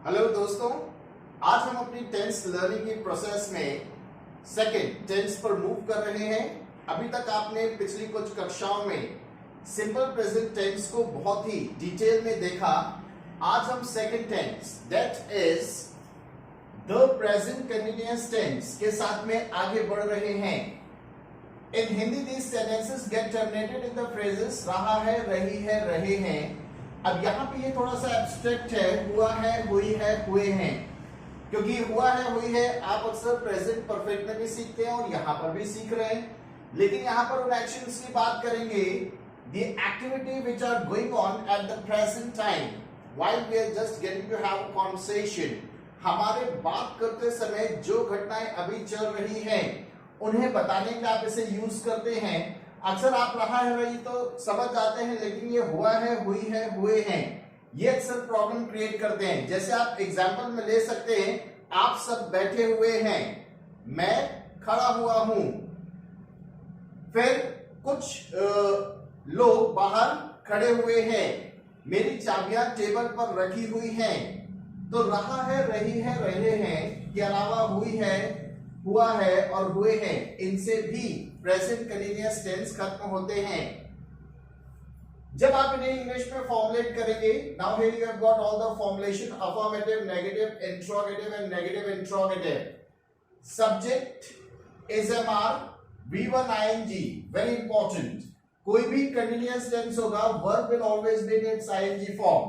Hello दोस्तों, आज हम अपनी टेंस लर्निंग की प्रोसेस में सेकंड टेंस पर मूव कर रहे हैं। अभी तक आपने पिछली कुछ कक्षाओं में सिंपल प्रेजेंट टेंस को बहुत ही डिटेल में देखा। आज हम second tense that is the present continuous tense के साथ में आगे बढ़ रहे हैं। इन Hindi these sentences get terminated in the phrases रहा है, रही है, रहे हैं। अब यहाँ पे ये थोड़ा सा एब्स्ट्रैक्ट है, हुआ है, हुई है, हुए हैं, क्योंकि हुआ है, हुई है आप अक्सर प्रेजेंट परफेक्ट में भी सीखते हैं और यहाँ पर भी सीख रहे हैं। लेकिन यहाँ पर उन एक्शंस की बात करेंगे, the activity which are going on at the present time while we are just getting to have a conversation। हमारे बात करते समय जो घटनाएं अभी चल रही हैं उन्हें बताने के आप इसे यूज करते हैं। अक्सर आप रहा है, रही तो समझ जाते हैं, लेकिन ये हुआ है, हुई है, हुए हैं, ये अक्सर प्रॉब्लम क्रिएट करते हैं। जैसे आप एग्जांपल में ले सकते हैं, आप सब बैठे हुए हैं, मैं खड़ा हुआ हूं, फिर कुछ लोग बाहर खड़े हुए हैं, मेरी चाबियां टेबल पर रखी हुई हैं। तो रहा है, रही है, रहे हैं के अलावा हुई है, हुआ है और हुए हैं, इनसे भी प्रेजेंट कंटीन्यूअस टेंस खत्म होते हैं। जब आप इन्हें इंग्लिश में फॉर्मुलेट करेंगे, now here you have got all the formulation, affirmative, negative, interrogative and negative interrogative. Subject is MR, V1 ing, very important. कोई भी कंटीन्यूअस टेंस होगा, verb will always be in its ing form.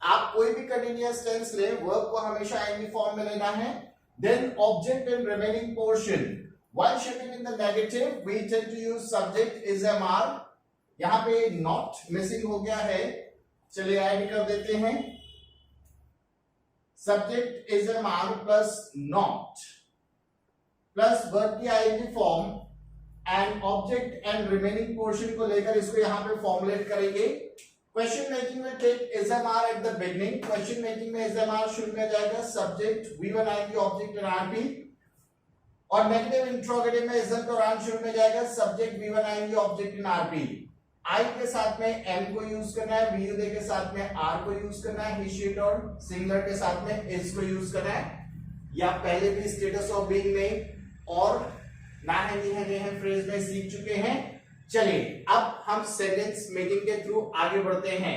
आप कोई भी continuous tense ले, verb को हमेशा ing form में लेना है। Then object and remaining portion. While shifting in the negative, we tend to use subject is MR. यहाँ पे not missing हो गया है, चलिए ऐड कर देते हैं। Subject is MR plus not plus verb की ing form and object and remaining portion को लेकर इसको यहाँ पे फॉर्मुलेट करेंगे। क्वेश्चन मेकिंग में take SMR at the beginning. Question making में SMR शुरू में जाएगा, सब्जेक्ट V1 आएंगे, ऑब्जेक्ट एंड RP। और नेगेटिव इंट्रोगेटिव में इज के दौरान शुरू में जाएगा, सब्जेक्ट V1 आएंगे, ऑब्जेक्ट एंड RP। I के साथ में M को यूज करना है, VUD के साथ में R को यूज करना है, ही शीट और सिंगुलर के साथ में इज को यूज करना है। या पहले भी स्टेटस ऑफ बीइंग में और ना है फ्रेज में सीख चुके हैं। चलिए अब हम सेंटेंस मेकिंग के थ्रू आगे बढ़ते हैं।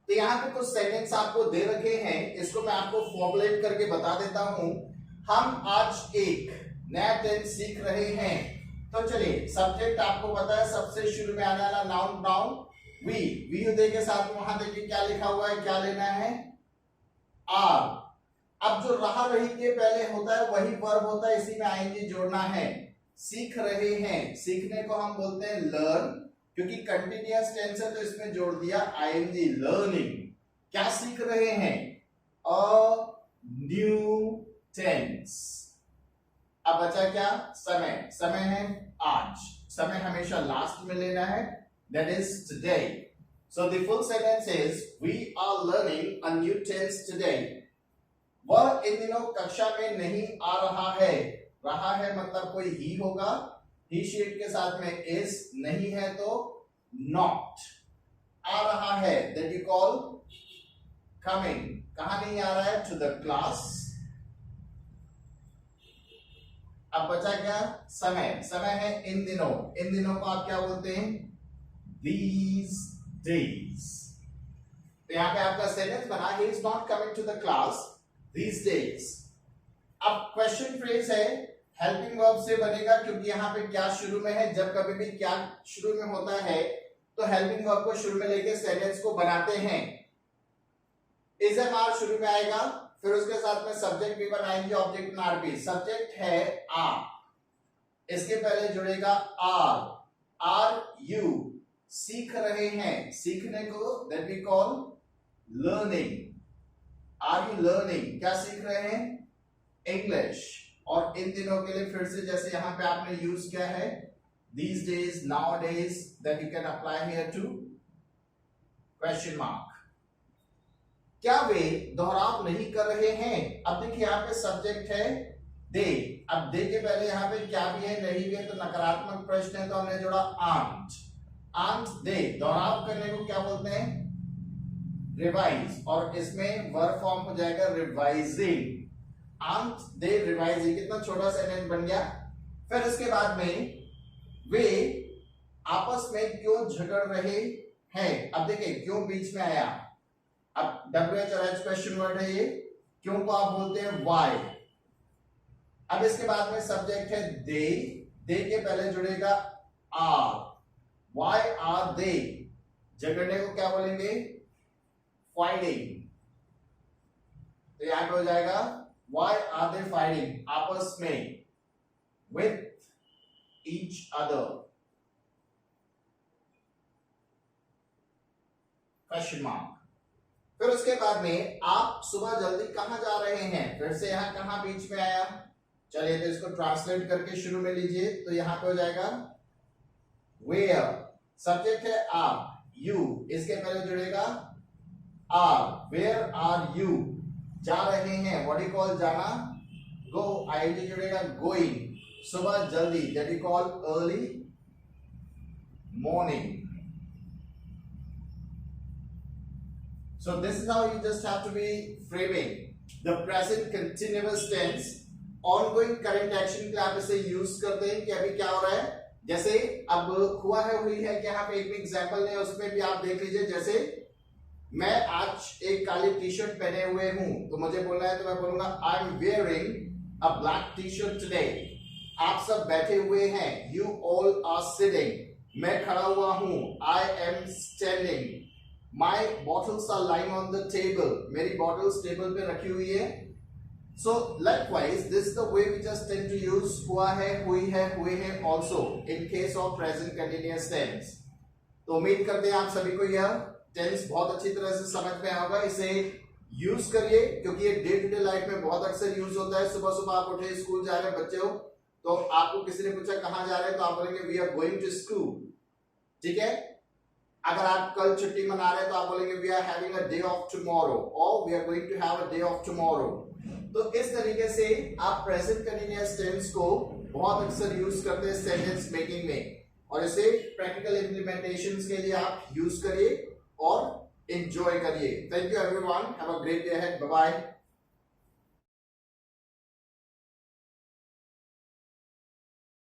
तो यहाँ पे कुछ सेंटेंस आपको दे रखे हैं, इसको मैं आपको फॉर्मुलेट करके बता देता हूं। हम आज एक नया टेंस सीख रहे हैं। तो चलिए, सब्जेक्ट आपको पता है सबसे शुरू में आने वाला नाउन नाउन वी दे के साथ वहां देखिए क्या लिखा हुआ है, क्या लेना है, आर। अब जो रहा रही के पहले होता है वही वर्ब होता है, इसी में आएंगे जोड़ना है। सीख रहे हैं, सीखने को हम बोलते हैं लर्न, क्योंकि कंटीन्यूअस टेंस है तो इसमें जोड़ दिया ing, लर्निंग। क्या सीख रहे हैं, अ न्यू टेंस। अब बचा क्या, समय। समय है आज, समय हमेशा लास्ट में लेना है, that is today. So the full sentence is we are learning a new tense today. वह इन दिनों कक्षा में नहीं आ रहा है। रहा है मतलब कोई ही होगा, ही शीट के साथ में इज, नहीं है तो नॉट। आ रहा है दैट यू कॉल कमिंग। कहां नहीं आ रहा है, टू द क्लास। अब बचा क्या, समय। समय है इन दिनों, इन दिनों को आप क्या बोलते हैं, these days। तो यहां पे आपका सेंटेंस बना, he is not coming to the class these days। अब क्वेश्चन फ्रेज है, हेल्पिंग वर्ब से बनेगा, क्योंकि यहाँ पे क्या शुरू में है। जब कभी भी क्या शुरू में होता है तो हेल्पिंग वर्ब को शुरू में लेके सेंटेंस को बनाते हैं। इज एम शुरू में आएगा, फिर उसके साथ में सब्जेक्ट V1 आएंगे, ऑब्जेक्ट एंड RP। सब्जेक्ट है आ, इसके पहले जुड़ेगा आर यू सीख रहे हैं, सीखने को that we call learning. Are you learning, क्या सीख रहे हैं, इंग्लिश। और इन दिनों के लिए फिर से जैसे यहां पे आपने यूज किया है, these days, nowadays, that you can apply here to question mark। क्या वे दोहराव नहीं कर रहे हैं। अब देखिए यहाँ पे सब्जेक्ट है दे, अब दे के पहले यहाँ पे क्या भी है, नहीं भी है, तो नकारात्मक प्रश्न है तो हमने जोड़ा आंट। आंट दे, दोहराव करने को क्या बोलते हैं, रिवाइज, और इसमें वर्ब फॉर्म हो जाएगा रिवाइजिंग। आंट दे रिवाइजिंग, कितना छोटा सेंटेंस बन गया। फिर इसके बाद में वे आपस में क्यों झगड़ रहे हैं। अब देखिए क्यों बीच में आया, अब WH क्वेश्चन वर्ड है ये, क्यों को आप बोलते हैं वाई। अब इसके बाद में सब्जेक्ट है दे के पहले जुड़ेगा आर, वाई आर दे, झगड़ने को क्या बोलेंगे, फाइटिंग। तो यहां पे हो जाएगा वाई आर दे फाइटिंग, आपस में, with each other, question mark. फिर उसके बाद में आप सुबह जल्दी कहां जा रहे हैं, फिर से यहां कहां बीच में आया। चलिए तो इसको ट्रांसलेट करके शुरू में लीजिए, तो यहां पे हो जाएगा वेयर, सब्जेक्ट है आप, यू, इसके पहले जुड़ेगा आर, वेयर आर यू, जा रहे हैं, व्हाट यू कॉल जाना, गो, आईएनजी जुड़ेगा गोइंग, सुबह जल्दी, that you call early morning. So this is how you just have to be framing the present continuous tense। ongoing current action के लिए आप इसे यूज करते हैं कि अभी क्या हो रहा है, जैसे अब हुआ है हुई है कि यहाँ पे एक भी एग्जाम्पल नहीं है, उसमें भी आप देख लीजिए। जैसे मैं आज एक काली टी शर्ट पहने हुए हूं, तो मुझे बोलना है, तो मैं बोलूंगा I am wearing a black T shirt today. आप सब बैठे हुए हैं, यू ऑल आर सिटिंग, मैं खड़ा हुआ हूं, I am standing, My bottles are lying on the table, मेरी bottles टेबल पे रखी हुई है। So likewise, this is the way we just tend to use हुआ है, हुई है, हुए हैं also in case of present continuous tense। तो उम्मीद करते हैं आप सभी को यह टेंस बहुत अच्छी तरह से समझ में आया होगा। इसे यूज करिए क्योंकि ये डे टू डे लाइफ में बहुत अक्सर यूज होता है। सुबह सुबह आप उठे, स्कूल जा रहे बच्चे हो, तो आपको किसी ने पूछा कहां जा रहे हैं, तो आप बोलेंगे we are going to school, ठीक है। अगर आप कल छुट्टी मना रहे हैं तो आप बोलेंगे we are having a day off tomorrow, और we are going to have a day off tomorrow. तो इस तरीके से आप प्रेजेंट कंटीन्यूअस टेंस को बहुत अक्सर यूज करते हैं सेंटेंस मेकिंग में, और इसे प्रैक्टिकल इंप्लीमेंटेशंस के लिए आप यूज करिए और एंजॉय करिए। Thank you everyone, have a great day ahead, bye bye.